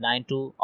92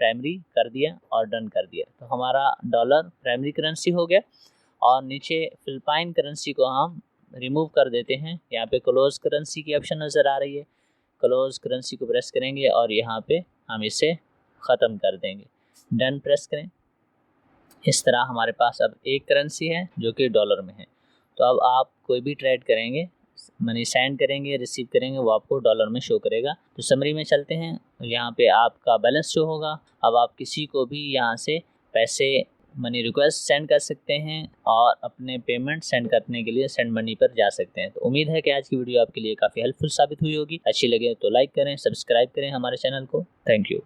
primary कर दिया और डन कर दिया। तो हमारा डॉलर प्राइमरी करेंसी हो गया। और नीचे फिलिपाइन करेंसी को हम रिमूव कर देते हैं। यहाँ पे क्लोज करेंसी की ऑप्शन नज़र आ रही है, क्लोज करेंसी को प्रेस करेंगे और यहाँ पे हम इसे ख़त्म कर देंगे, डन प्रेस करें। इस तरह हमारे पास अब एक करेंसी है जो कि डॉलर में है। तो अब आप कोई भी ट्रेड करेंगे, मनी सेंड करेंगे, रिसीव करेंगे, वो आपको डॉलर में शो करेगा। तो समरी में चलते हैं, यहाँ पे आपका बैलेंस शो होगा। अब आप किसी को भी यहाँ से पैसे मनी रिक्वेस्ट सेंड कर सकते हैं और अपने पेमेंट सेंड करने के लिए सेंड मनी पर जा सकते हैं। तो उम्मीद है कि आज की वीडियो आपके लिए काफ़ी हेल्पफुल साबित हुई होगी। अच्छी लगे तो लाइक करें, सब्सक्राइब करें हमारे चैनल को। Thank you.